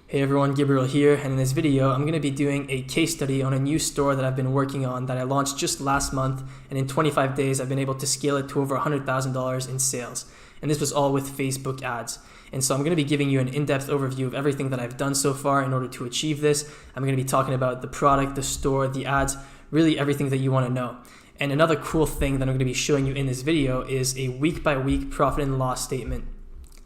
Hey everyone, Gabriel here, and in this video I'm going to be doing a case study on a new store that I've been working on that I launched just last month, and in 25 days I've been able to scale it to over $100,000 in sales. And this was all with Facebook ads. And so I'm going to be giving you an in-depth overview of everything that I've done so far in order to achieve this. I'm going to be talking about the product, the store, the ads, really everything that you want to know. And another cool thing that I'm going to be showing you in this video is a week-by-week profit and loss statement.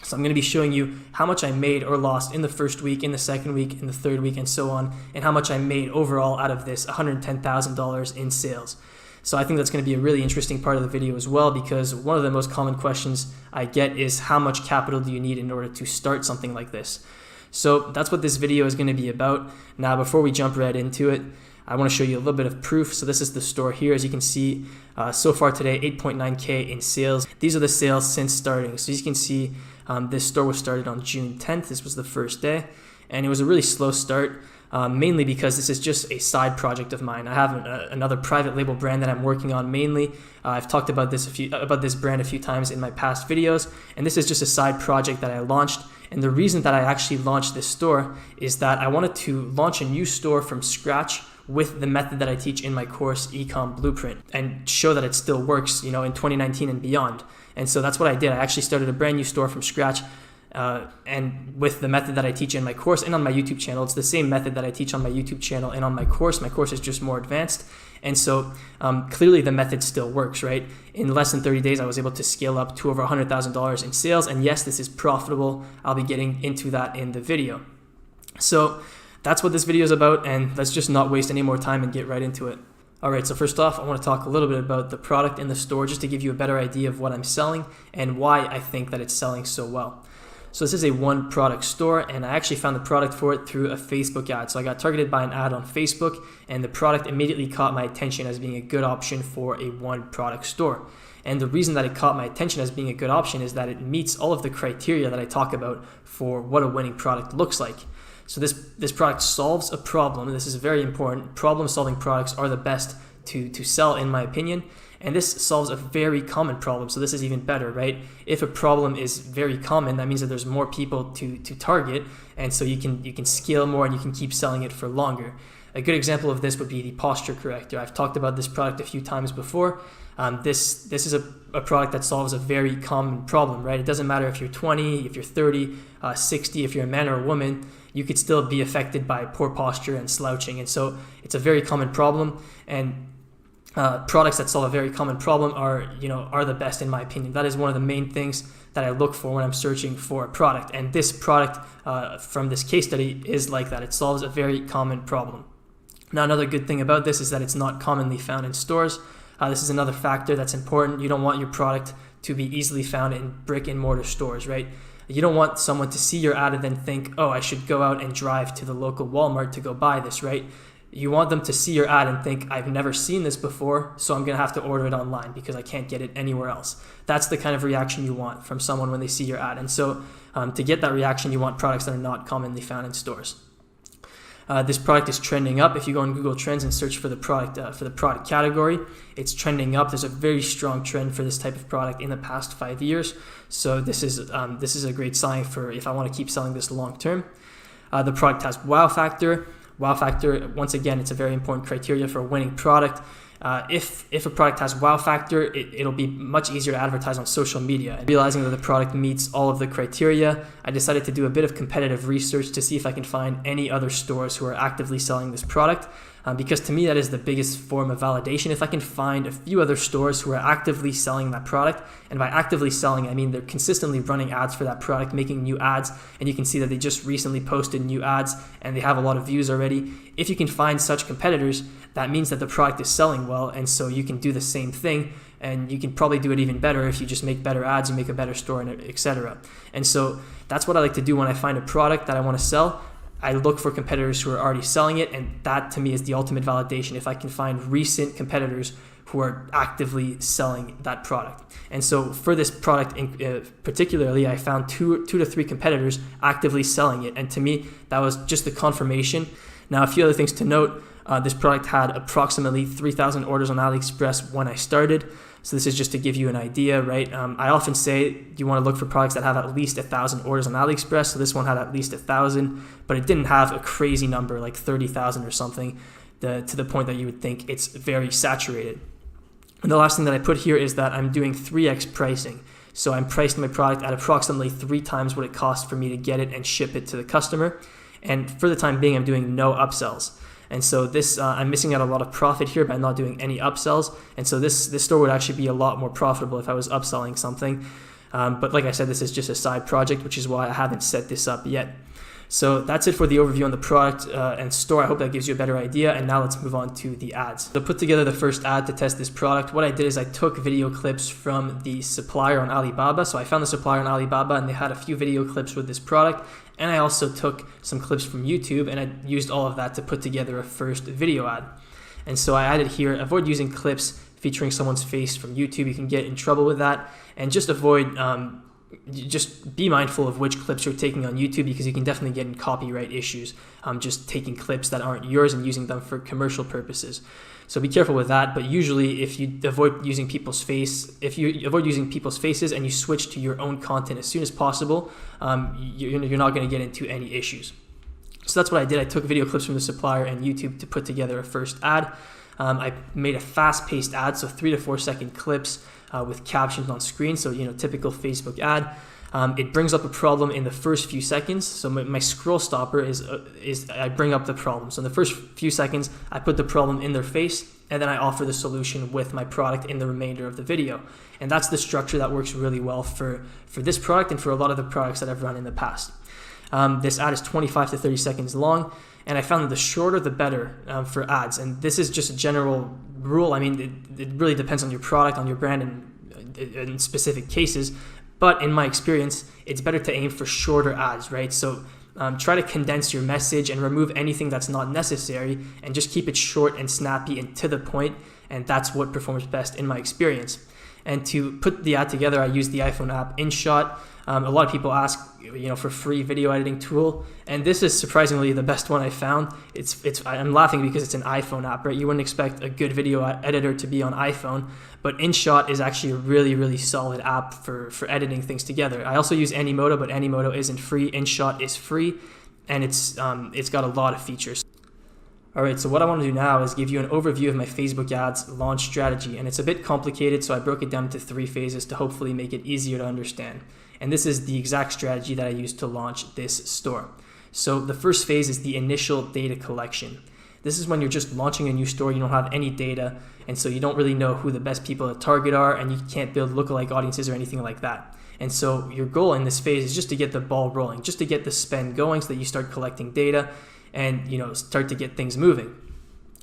So I'm going to be showing you how much I made or lost in the first week, in the second week, in the third week, and so on, and how much I made overall out of this $110,000 in sales. So I think that's going to be a really interesting part of the video as well, because one of the most common questions I get is how much capital do you need in order to start something like this? So that's what this video is going to be about. Now, before we jump right into it, I want to show you a little bit of proof. So this is the store here. As you can see, so far today, 8.9K in sales. These are the sales since starting. So as you can see, this store was started on June 10th. This was the first day, and it was a really slow start, mainly because this is just a side project of mine. I have another private label brand that I'm working on mainly. I've talked about this brand a few times in my past videos, and this is just a side project that I launched. And the reason that I actually launched this store is that I wanted to launch a new store from scratch with the method that I teach in my course, Ecom Blueprint, and show that it still works, in 2019 and beyond. And so that's what I did. I actually started a brand new store from scratch, and with the method that I teach in my course and on my YouTube channel. It's the same method that I teach on my YouTube channel and on my course. My course is just more advanced. And so clearly the method still works, right? In less than 30 days, I was able to scale up to over $100,000 in sales. And yes, this is profitable. I'll be getting into that in the video. So that's what this video is about, and let's just not waste any more time and get right into it. Alright, so first off, I want to talk a little bit about the product in the store just to give you a better idea of what I'm selling and why I think that it's selling so well. So this is a one product store, and I actually found the product for it through a Facebook ad. So I got targeted by an ad on Facebook, and the product immediately caught my attention as being a good option for a one product store. And the reason that it caught my attention as being a good option is that it meets all of the criteria that I talk about for what a winning product looks like. So this product solves a problem, and this is very important. Problem-solving products are the best to sell, in my opinion, and this solves a very common problem, so this is even better, right? If a problem is very common, that means that there's more people to target, and so you can scale more and you can keep selling it for longer. A good example of this would be the posture corrector. I've talked about this product a few times before. This is a product that solves a very common problem, right? It doesn't matter if you're 20, if you're 30, 60, if you're a man or a woman, you could still be affected by poor posture and slouching. And so it's a very common problem, and products that solve a very common problem are the best, in my opinion. That is one of the main things that I look for when I'm searching for a product. And this product from this case study is like that. It solves a very common problem. Now, another good thing about this is that it's not commonly found in stores. This is another factor that's important. You don't want your product to be easily found in brick and mortar stores, right? You don't want someone to see your ad and then think, oh, I should go out and drive to the local Walmart to go buy this, right? You want them to see your ad and think, I've never seen this before, so I'm going to have to order it online because I can't get it anywhere else. That's the kind of reaction you want from someone when they see your ad. And so to get that reaction, you want products that are not commonly found in stores. This product is trending up. If you go on Google Trends and search for the product category, it's trending up. There's a very strong trend for this type of product in the past 5 years. So this is a great sign for if I want to keep selling this long term. The product has wow factor. Wow factor, once again, it's a very important criteria for a winning product. If a product has wow factor, it'll be much easier to advertise on social media. And realizing that the product meets all of the criteria, I decided to do a bit of competitive research to see if I can find any other stores who are actively selling this product, because to me that is the biggest form of validation. If I can find a few other stores who are actively selling that product, and by actively selling I mean they're consistently running ads for that product, making new ads, and you can see that they just recently posted new ads and they have a lot of views already. If you can find such competitors, that means that the product is selling well, and so you can do the same thing, and you can probably do it even better if you just make better ads, you make a better store, etc. And so that's what I like to do when I find a product that I want to sell. I look for competitors who are already selling it, and that to me is the ultimate validation, if I can find recent competitors who are actively selling that product. And so for this product particularly, I found two to three competitors actively selling it, and to me that was just the confirmation. Now, a few other things to note. This product had approximately 3,000 orders on AliExpress when I started. So this is just to give you an idea, right? I often say you want to look for products that have at least 1,000 orders on AliExpress. So this one had at least 1,000, but it didn't have a crazy number like 30,000 or something, to the point that you would think it's very saturated. And the last thing that I put here is that I'm doing 3x pricing. So I'm pricing my product at approximately 3 times what it costs for me to get it and ship it to the customer. And for the time being, I'm doing no upsells. And so this, I'm missing out a lot of profit here by not doing any upsells. And so this store would actually be a lot more profitable if I was upselling something. But like I said, this is just a side project, which is why I haven't set this up yet. So that's it for the overview on the product and store. I hope that gives you a better idea. And now let's move on to the ads. So to put together the first ad to test this product, what I did is I took video clips from the supplier on Alibaba. So I found the supplier on Alibaba and they had a few video clips with this product. And I also took some clips from YouTube and I used all of that to put together a first video ad. And so I added here, avoid using clips featuring someone's face from YouTube. You can get in trouble with that. And just avoid, just be mindful of which clips you're taking on YouTube, because you can definitely get in copyright issues just taking clips that aren't yours and using them for commercial purposes. So be careful with that. But usually if you avoid using people's faces and you switch to your own content as soon as possible, you're not going to get into any issues. So that's what I did. I took video clips from the supplier and YouTube to put together a first ad. I made a fast-paced ad, so 3 to 4 second clips with captions on screen. So, typical Facebook ad. It brings up a problem in the first few seconds. So my scroll stopper is I bring up the problem. So in the first few seconds, I put the problem in their face, and then I offer the solution with my product in the remainder of the video. And that's the structure that works really well for this product and for a lot of the products that I've run in the past. This ad is 25 to 30 seconds long, and I found that the shorter the better for ads. And this is just a general rule. I mean, it really depends on your product, on your brand, and in specific cases. But in my experience, it's better to aim for shorter ads, right? So try to condense your message and remove anything that's not necessary, and just keep it short and snappy and to the point. And that's what performs best in my experience. And to put the ad together, I used the iPhone app InShot. A lot of people ask, for free video editing tool, and this is surprisingly the best one I found. I'm laughing because it's an iPhone app, right? You wouldn't expect a good video editor to be on iPhone, but InShot is actually a really, really solid app for editing things together. I also use Animoto, but Animoto isn't free. InShot is free, and it's got a lot of features. All right, so what I want to do now is give you an overview of my Facebook ads launch strategy, and it's a bit complicated, so I broke it down into 3 phases to hopefully make it easier to understand. And this is the exact strategy that I used to launch this store. So the first phase is the initial data collection. This is when you're just launching a new store, you don't have any data, and so you don't really know who the best people to target are, and you can't build lookalike audiences or anything like that. And so your goal in this phase is just to get the ball rolling, just to get the spend going so that you start collecting data and start to get things moving.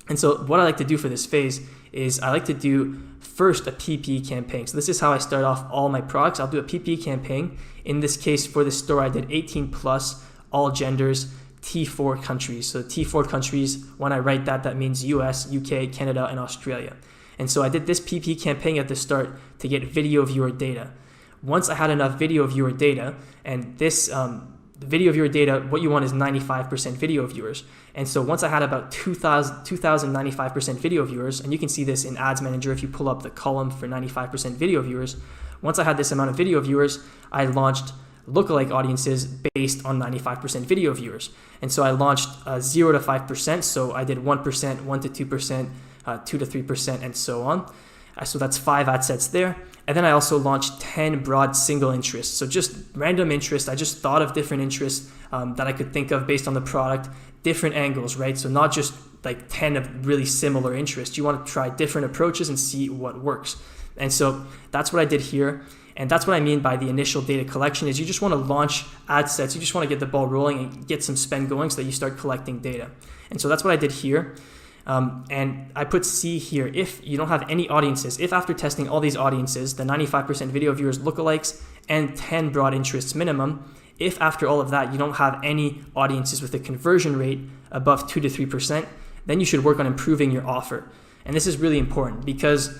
And so what I like to do for this phase is I like to do first a PPE campaign. So this is how I start off all my products. I'll do a PPE campaign. In this case, for this store, I did 18 plus, all genders, T4 countries. So T4 countries, when I write that means US, UK, Canada, and Australia. And so I did this PPE campaign at the start to get video viewer data. Once I had enough video viewer data, and this the video viewer data, what you want is 95% video viewers. And so once I had about 2,095% video viewers, and you can see this in Ads Manager if you pull up the column for 95% video viewers, once I had this amount of video viewers, I launched lookalike audiences based on 95% video viewers. And so I launched 0 to 5%, so I did 1%, 1 to 2%, 2 to 3%, and so on. So that's 5 ad sets there. And then I also launched 10 broad single interests. So just random interests. I just thought of different interests that I could think of based on the product, different angles, right? So not just like 10 of really similar interests. You want to try different approaches and see what works. And so that's what I did here. And that's what I mean by the initial data collection is you just want to launch ad sets. You just want to get the ball rolling and get some spend going so that you start collecting data. And so that's what I did here. And I put C here. If you don't have any audiences, if after testing all these audiences, the 95% video viewers lookalikes and 10 broad interests minimum, if after all of that you don't have any audiences with a conversion rate above 2 to 3%, then you should work on improving your offer. And this is really important because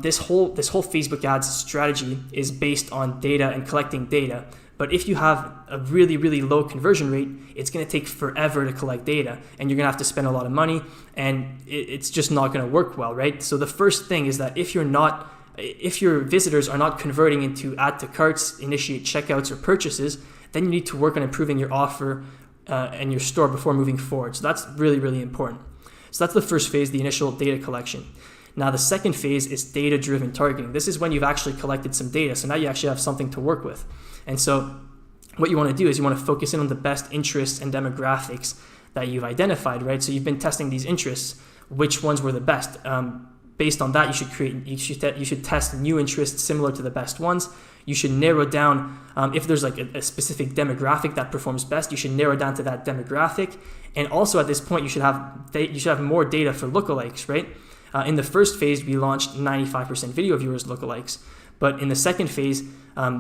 this whole Facebook ads strategy is based on data and collecting data. But if you have a really, really low conversion rate, it's going to take forever to collect data, and you're going to have to spend a lot of money, and it's just not going to work well, right? So the first thing is that if you're not if your visitors are not converting into add to carts, initiate checkouts, or purchases, then you need to work on improving your offer and your store before moving forward. So that's really, really important. So that's the first phase, the initial data collection. Now the second phase is data-driven targeting. This is when you've actually collected some data. So now you actually have something to work with. And so what you want to do is you want to focus in on the best interests and demographics that you've identified, right? So you've been testing these interests, which ones were the best. Based on that, you should test new interests similar to the best ones. You should narrow down, if there's like a specific demographic that performs best, you should narrow down to that demographic. And also at this point, you should have more data for lookalikes, right? In the first phase, we launched 95% video viewers lookalikes. But in the second phase,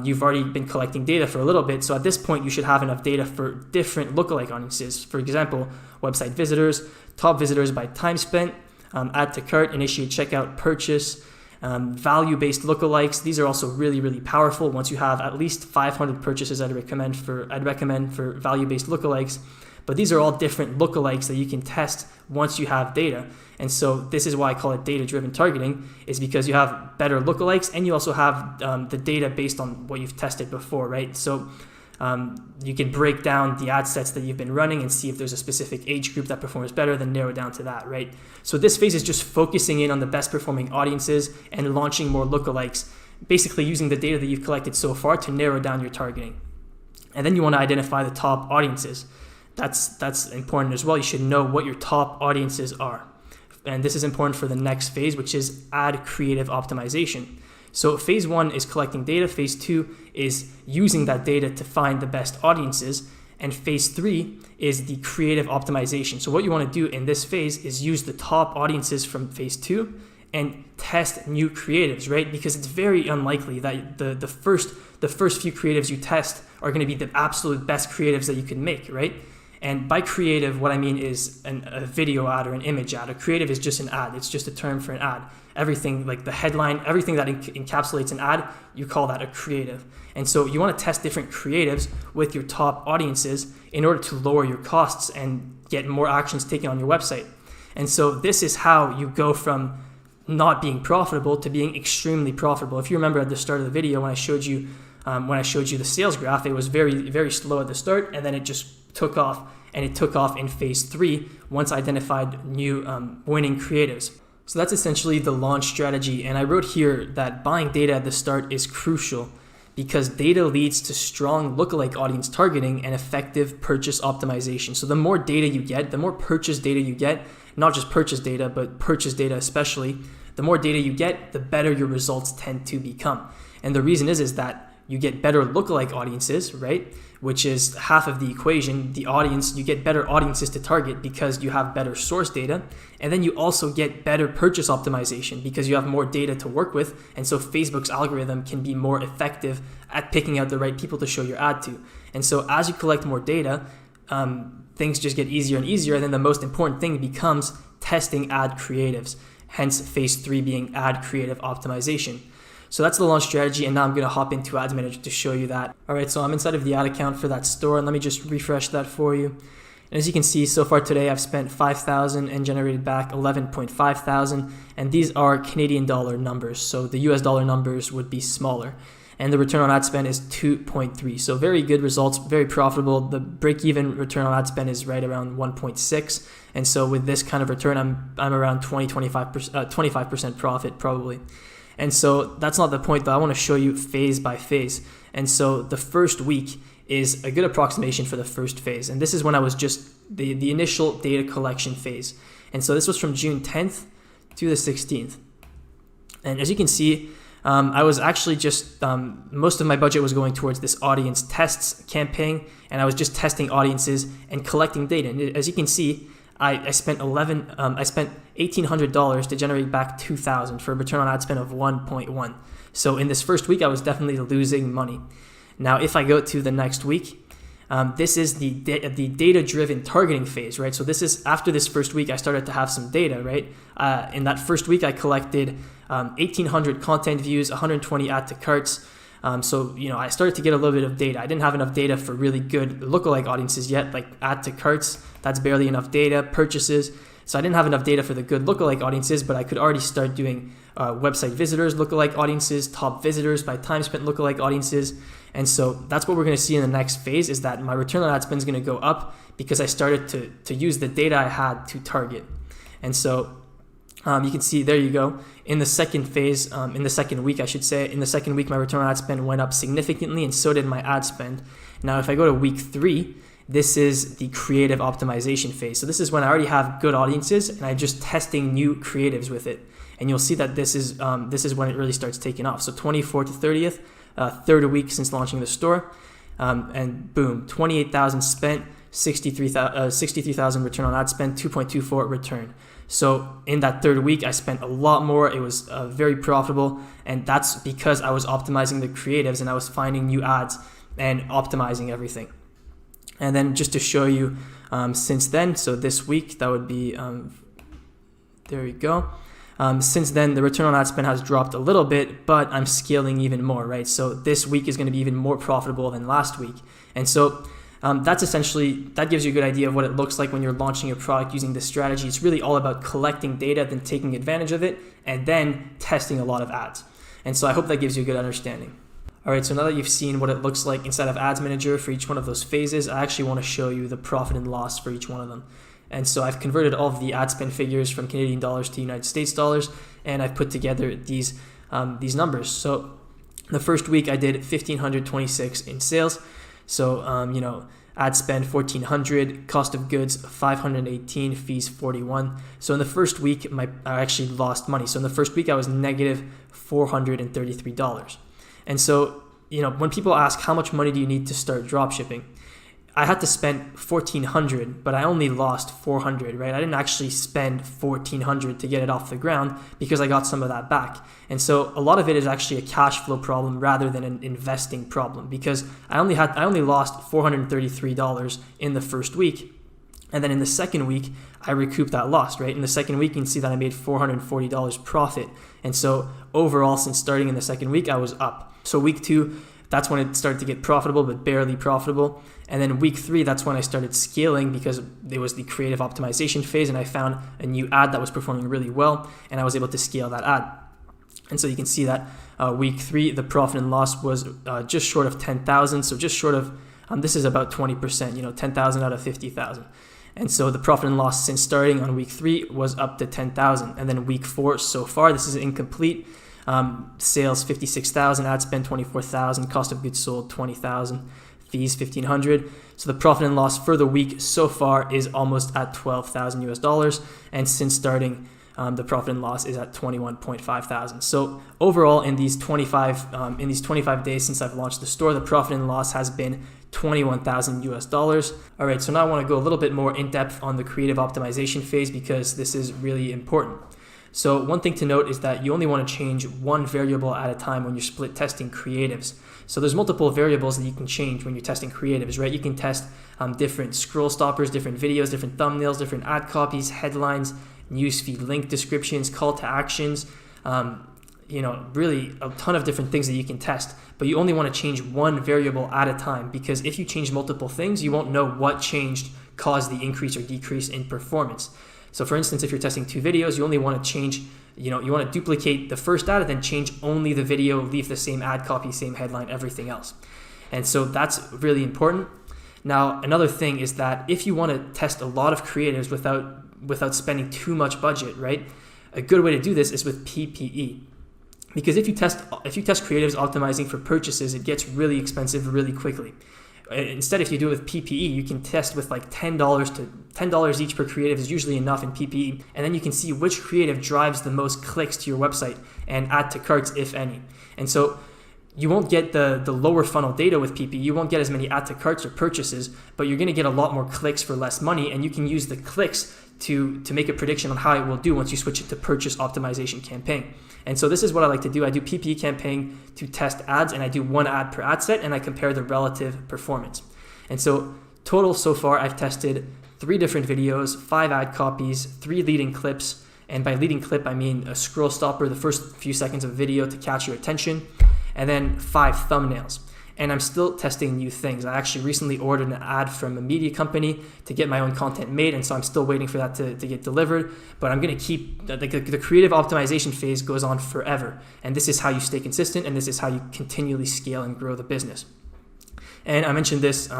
you've already been collecting data for a little bit. So at this point, you should have enough data for different lookalike audiences. For example, website visitors, top visitors by time spent, add to cart, initiate checkout, purchase, value-based lookalikes. These are also really, really powerful. Once you have at least 500 purchases, I'd recommend for value-based lookalikes. But these are all different lookalikes that you can test once you have data. And so this is why I call it data-driven targeting, is because you have better lookalikes and you also have the data based on what you've tested before, right? So you can break down the ad sets that you've been running and see if there's a specific age group that performs better, then narrow down to that, right? So this phase is just focusing in on the best performing audiences and launching more lookalikes, basically using the data that you've collected so far to narrow down your targeting. And then you want to identify the top audiences. That's important as well. You should know what your top audiences are. And this is important for the next phase, which is ad creative optimization. So phase 1 is collecting data. Phase 2 is using that data to find the best audiences. And phase 3 is the creative optimization. So what you want to do in this phase is use the top audiences from phase 2 and test new creatives, right? Because it's very unlikely that the first few creatives you test are going to be the absolute best creatives that you can make, right? And by creative, what I mean is a video ad or an image ad. A creative is just an ad. It's just a term for an ad. Everything like the headline, everything that encapsulates an ad, you call that a creative. And so you want to test different creatives with your top audiences in order to lower your costs and get more actions taken on your website. And so this is how you go from not being profitable to being extremely profitable. If you remember at the start of the video when I showed you the sales graph, it was very, very slow at the start, and then it just took off, and it took off in phase 3 once I identified new winning creatives. So that's essentially the launch strategy. And I wrote here that buying data at the start is crucial because data leads to strong lookalike audience targeting and effective purchase optimization. So the more data you get, the more purchase data you get, not just purchase data, but purchase data especially, the more data you get, the better your results tend to become. And the reason is that you get better lookalike audiences, right? Which is half of the equation. The audience, you get better audiences to target because you have better source data. And then you also get better purchase optimization because you have more data to work with. And so Facebook's algorithm can be more effective at picking out the right people to show your ad to. And so as you collect more data, things just get easier and easier. And then the most important thing becomes testing ad creatives. Hence phase 3 being ad creative optimization. So that's the launch strategy, and now I'm going to hop into Ads Manager to show you that. All right, so I'm inside of the ad account for that store, and let me just refresh that for you. And as you can see, so far today, I've spent $5,000 and generated back $11.5 thousand, and these are Canadian dollar numbers, so the US dollar numbers would be smaller. And the return on ad spend is 2.3, so very good results, very profitable. The break-even return on ad spend is right around 1.6, and so with this kind of return, I'm around 25% profit probably. And so that's not the point, though. I want to show you phase by phase. And so the first week is a good approximation for the first phase. And this is when I was just the initial data collection phase. And so this was from June 10th to the 16th. And as you can see, I was actually just, most of my budget was going towards this audience tests campaign. And I was just testing audiences and collecting data. And as you can see, I spent $1,800 to generate back $2,000 for a return on ad spend of 1.1. So in this first week, I was definitely losing money. Now, if I go to the next week, this is the data-driven targeting phase, right? So this is after this first week, I started to have some data, right? In that first week, I collected 1,800 content views, 120 add to carts. So, I started to get a little bit of data. I didn't have enough data for really good lookalike audiences yet, like add to carts. That's barely enough data. Purchases. So I didn't have enough data for the good lookalike audiences, but I could already start doing website visitors, lookalike audiences, top visitors by time spent, lookalike audiences. And so that's what we're going to see in the next phase, is that my return on ad spend is going to go up because I started to use the data I had to target. And so you can see, there you go. In the second phase, in the second week, I should say, in the second week, my return on ad spend went up significantly, and so did my ad spend. Now, if I go to week 3, this is the creative optimization phase. So this is when I already have good audiences and I'm just testing new creatives with it. And you'll see that this is when it really starts taking off. So 24th to 30th, third week since launching the store, and boom, 28,000 spent, 63,000 return on ad spend, 2.24 return. So in that third week, I spent a lot more. It was very profitable, and that's because I was optimizing the creatives and I was finding new ads and optimizing everything. And then just to show you since then, so this week, that would be, there we go. Since then, the return on ad spend has dropped a little bit, but I'm scaling even more, right? So this week is going to be even more profitable than last week. And so that's essentially, that gives you a good idea of what it looks like when you're launching a product using this strategy. It's really all about collecting data, then taking advantage of it, and then testing a lot of ads. And so I hope that gives you a good understanding. All right, so now that you've seen what it looks like inside of Ads Manager for each one of those phases, I actually want to show you the profit and loss for each one of them. And so I've converted all of the ad spend figures from Canadian dollars to United States dollars, and I've put together these numbers. So the first week I did $1,526 in sales. So ad spend $1,400, cost of goods $518, fees $41. So in the first week, I actually lost money. So in the first week, I was negative $433. And so, when people ask how much money do you need to start dropshipping, I had to spend $1,400, but I only lost $400, right? I didn't actually spend $1,400 to get it off the ground because I got some of that back. And so a lot of it is actually a cash flow problem rather than an investing problem, because I only lost $433 in the first week. And then in the second week, I recouped that loss, right? In the second week, you can see that I made $440 profit. And so overall, since starting in the second week, I was up. So week 2, that's when it started to get profitable, but barely profitable. And then week 3, that's when I started scaling because it was the creative optimization phase, and I found a new ad that was performing really well, and I was able to scale that ad. And so you can see that week 3, the profit and loss was just short of 10,000. So just short of, this is about 20%, 10,000 out of 50,000. And so the profit and loss since starting on week 3 was up to 10,000. And then week 4 so far, this is incomplete. Sales 56,000, ad spend 24,000, cost of goods sold 20,000, fees 1,500. So the profit and loss for the week so far is almost at 12,000 US dollars, and since starting, the profit and loss is at 21.5 thousand. So overall, in these 25 days since I've launched the store, the profit and loss has been 21,000 US dollars. All right, so now I want to go a little bit more in depth on the creative optimization phase because this is really important. So one thing to note is that you only want to change one variable at a time when you're split testing creatives. So there's multiple variables that you can change when you're testing creatives, right? You can test different scroll stoppers, different videos, different thumbnails, different ad copies, headlines, newsfeed link descriptions, call to actions, really a ton of different things that you can test. But you only want to change one variable at a time, because if you change multiple things, you won't know what changed caused the increase or decrease in performance. So for instance, if you're testing 2 videos, you only want to change, you want to duplicate the first ad and then change only the video, leave the same ad copy, same headline, everything else. And so that's really important. Now, another thing is that if you want to test a lot of creatives without spending too much budget, right? A good way to do this is with PPE. Because if you test creatives optimizing for purchases, it gets really expensive really quickly. Instead, if you do it with PPE, you can test with like $10 each per creative is usually enough in PPE. And then you can see which creative drives the most clicks to your website and add to carts, if any. And so you won't get the lower funnel data with PPE. You won't get as many add to carts or purchases, but you're going to get a lot more clicks for less money. And you can use the clicks to make a prediction on how it will do once you switch it to purchase optimization campaign. And so this is what I like to do. I do PPE campaign to test ads, and I do 1 ad per ad set, and I compare the relative performance. And so total so far, I've tested 3 different videos, 5 ad copies, 3 leading clips. And by leading clip, I mean a scroll stopper, the first few seconds of video to catch your attention, and then 5 thumbnails. and I'm still testing new things. I actually recently ordered an ad from a media company to get my own content made, and so I'm still waiting for that to get delivered. But I'm going to keep, the creative optimization phase goes on forever, and this is how you stay consistent, and this is how you continually scale and grow the business. And I mentioned this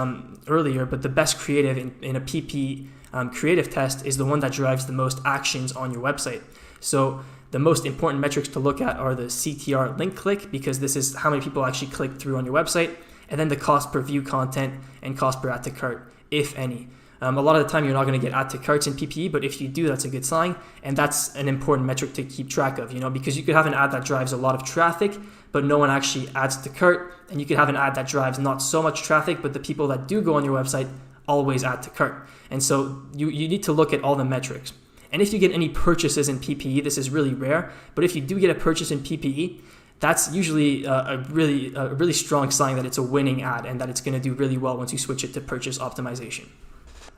earlier, but the best creative in a PP creative test is the one that drives the most actions on your website. So the most important metrics to look at are the CTR link click, because this is how many people actually click through on your website, and then the cost per view content and cost per add to cart, if any. A lot of the time you're not going to get add to carts in PPE, but if you do, that's a good sign, and that's an important metric to keep track of, because you could have an ad that drives a lot of traffic, but no one actually adds to cart, and you could have an ad that drives not so much traffic, but the people that do go on your website always add to cart. And so you need to look at all the metrics. And if you get any purchases in PPE, this is really rare, but if you do get a purchase in PPE, that's usually a really strong sign that it's a winning ad and that it's going to do really well once you switch it to purchase optimization.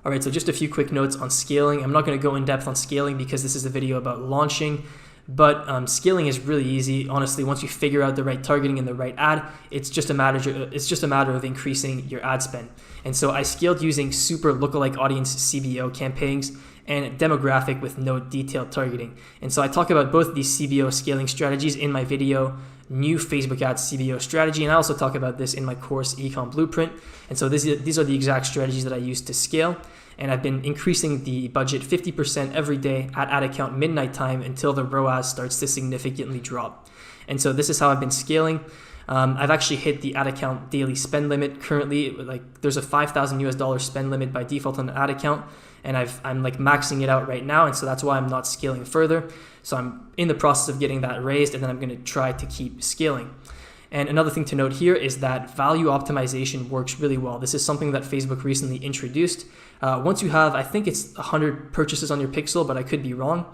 All right, so just a few quick notes on scaling. I'm not going to go in depth on scaling because this is a video about launching, but scaling is really easy. Honestly, once you figure out the right targeting and the right ad, it's just a matter of increasing your ad spend. And so I scaled using super lookalike audience CBO campaigns and demographic with no detailed targeting. And so I talk about both these CBO scaling strategies in my video, New Facebook Ads CBO Strategy, and I also talk about this in my course, Ecom Blueprint. And so these are the exact strategies that I use to scale. And I've been increasing the budget 50% every day at ad account midnight time until the ROAS starts to significantly drop. And so this is how I've been scaling. I've actually hit the ad account daily spend limit currently. There's a $5,000 spend limit by default on an ad account, and I'm maxing it out right now, and so that's why I'm not scaling further. So I'm in the process of getting that raised, and then I'm going to try to keep scaling. And another thing to note here is that value optimization works really well. This is something that Facebook recently introduced. Once you have, I think it's 100 purchases on your pixel, but I could be wrong,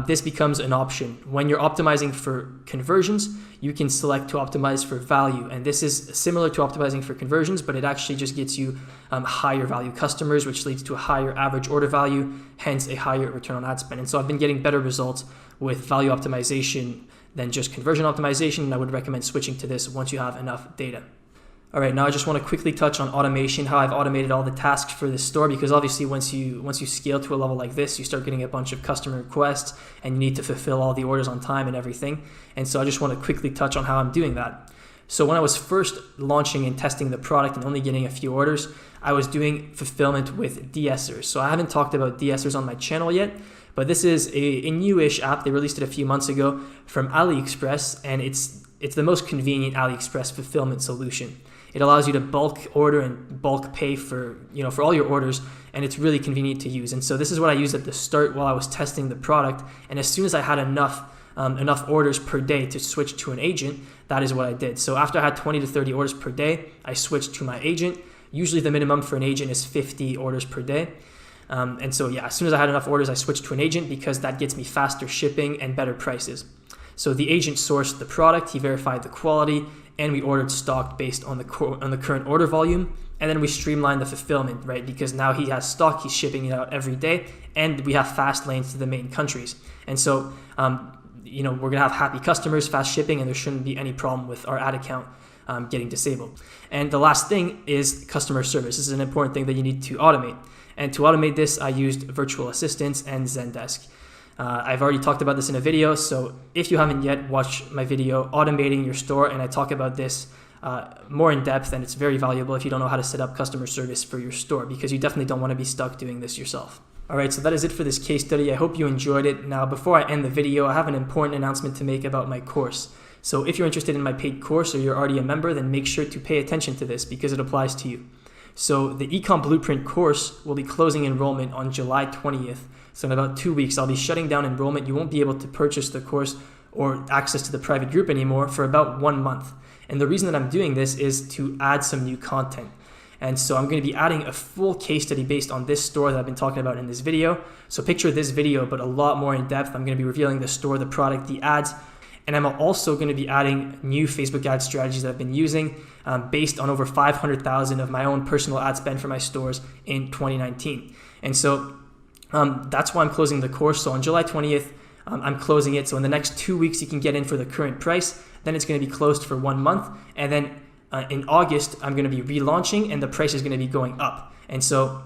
this becomes an option. When you're optimizing for conversions, you can select to optimize for value. And this is similar to optimizing for conversions, but it actually just gets you higher value customers, which leads to a higher average order value, hence a higher return on ad spend. And so I've been getting better results with value optimization than just conversion optimization, and I would recommend switching to this once you have enough data. All right, now I just want to quickly touch on automation, how I've automated all the tasks for this store, because obviously once you scale to a level like this, you start getting a bunch of customer requests and you need to fulfill all the orders on time and everything. And so I just want to quickly touch on how I'm doing that. So when I was first launching and testing the product and only getting a few orders, I was doing fulfillment with de-essers. So I haven't talked about de-essers on my channel yet, but this is a newish app. They released it a few months ago from AliExpress, and it's the most convenient AliExpress fulfillment solution. It allows you to bulk order and bulk pay for all your orders, and it's really convenient to use. And so this is what I used at the start while I was testing the product. And as soon as I had enough orders per day to switch to an agent, that is what I did. So after I had 20 to 30 orders per day, I switched to my agent. Usually the minimum for an agent is 50 orders per day. And so yeah, as soon as I had enough orders, I switched to an agent because that gets me faster shipping and better prices. So the agent sourced the product, he verified the quality, and we ordered stock based on the current order volume. And then we streamlined the fulfillment, right? Because now he has stock, he's shipping it out every day, and we have fast lanes to the main countries. And so, we're gonna have happy customers, fast shipping, and there shouldn't be any problem with our ad account getting disabled. And the last thing is customer service. This is an important thing that you need to automate. And to automate this, I used virtual assistants and Zendesk. I've already talked about this in a video, so if you haven't yet, watch my video automating your store, and I talk about this more in depth, and it's very valuable if you don't know how to set up customer service for your store, because you definitely don't want to be stuck doing this yourself. All right, so that is it for this case study. I hope you enjoyed it. Now, before I end the video, I have an important announcement to make about my course. So if you're interested in my paid course or you're already a member, then make sure to pay attention to this because it applies to you. So the Ecom Blueprint course will be closing enrollment on July 20th. So in about 2 weeks, I'll be shutting down enrollment. You won't be able to purchase the course or access to the private group anymore for about 1 month. And the reason that I'm doing this is to add some new content. And so I'm going to be adding a full case study based on this store that I've been talking about in this video. So picture this video, but a lot more in depth. I'm going to be revealing the store, the product, the ads, and I'm also going to be adding new Facebook ad strategies that I've been using based on over 500,000 of my own personal ad spend for my stores in 2019. And so that's why I'm closing the course. So on July 20th, I'm closing it. So in the next 2 weeks, you can get in for the current price. Then it's going to be closed for 1 month. And then in August, I'm going to be relaunching and the price is going to be going up. And so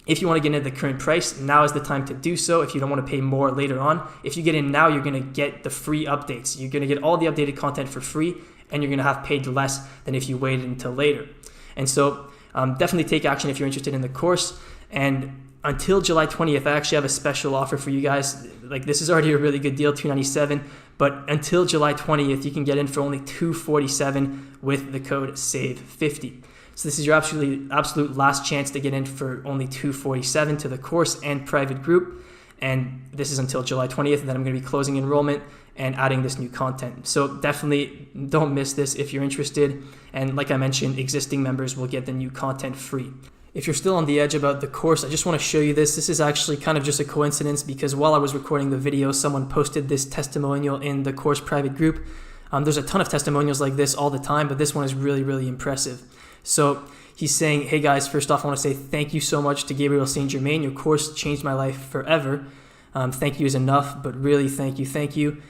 if you want to get into the current price, now is the time to do so. If you don't want to pay more later on, if you get in now, you're going to get the free updates. You're going to get all the updated content for free, and you're going to have paid less than if you waited until later. And so definitely take action if you're interested in the course. And until July 20th, I actually have a special offer for you guys. Like, this is already a really good deal, $297, but until July 20th, you can get in for only $247 with the code SAVE50. So this is your absolute last chance to get in for only $247 to the course and private group. And this is until July 20th, and then I'm going to be closing enrollment and adding this new content. So definitely don't miss this if you're interested. And like I mentioned, existing members will get the new content free. If you're still on the edge about the course, I just want to show you this. This is actually kind of just a coincidence because while I was recording the video, someone posted this testimonial in the course private group. There's a ton of testimonials like this all the time, but this one is really, really impressive. So he's saying, hey guys, first off, I want to say thank you so much to Gabriel St. Germain. Your course changed my life forever. Thank you is enough, but really thank you.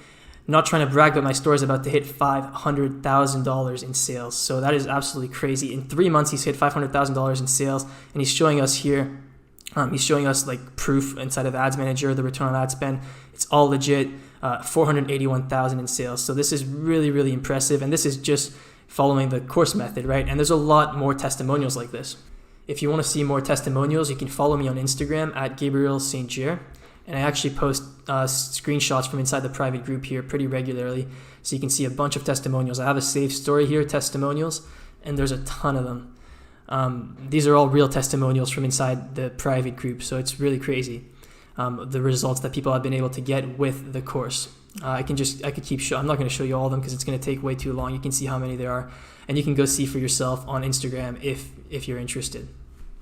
Not trying to brag, but my store is about to hit $500,000 in sales. So that is absolutely crazy. In 3 months, he's hit $500,000 in sales, and he's showing us here, he's showing us like proof inside of Ads Manager, the return on ad spend. It's all legit, 481,000 in sales. So this is really, really impressive. And this is just following the course method, right? And there's a lot more testimonials like this. If you want to see more testimonials, you can follow me on Instagram at Gabriel St. Ger. And I actually post screenshots from inside the private group here pretty regularly. So you can see a bunch of testimonials. I have a saved story here, testimonials, and there's a ton of them. These are all real testimonials from inside the private group. So it's really crazy, the results that people have been able to get with the course. I could keep showing. I'm not going to show you all of them because it's going to take way too long. You can see how many there are, and you can go see for yourself on Instagram if you're interested.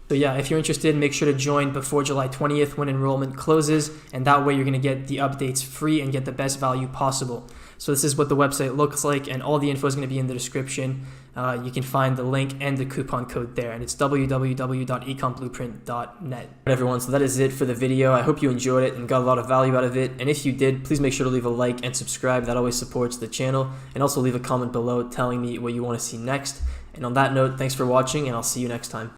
So yeah, if you're interested, make sure to join before July 20th when enrollment closes, and that way you're going to get the updates free and get the best value possible. So this is what the website looks like, and all the info is going to be in the description. You can find the link and the coupon code there, and it's www.ecomblueprint.net. All right, everyone, so that is it for the video. I hope you enjoyed it and got a lot of value out of it, and if you did, please make sure to leave a like and subscribe. That always supports the channel, and also leave a comment below telling me what you want to see next. And on that note, thanks for watching, and I'll see you next time.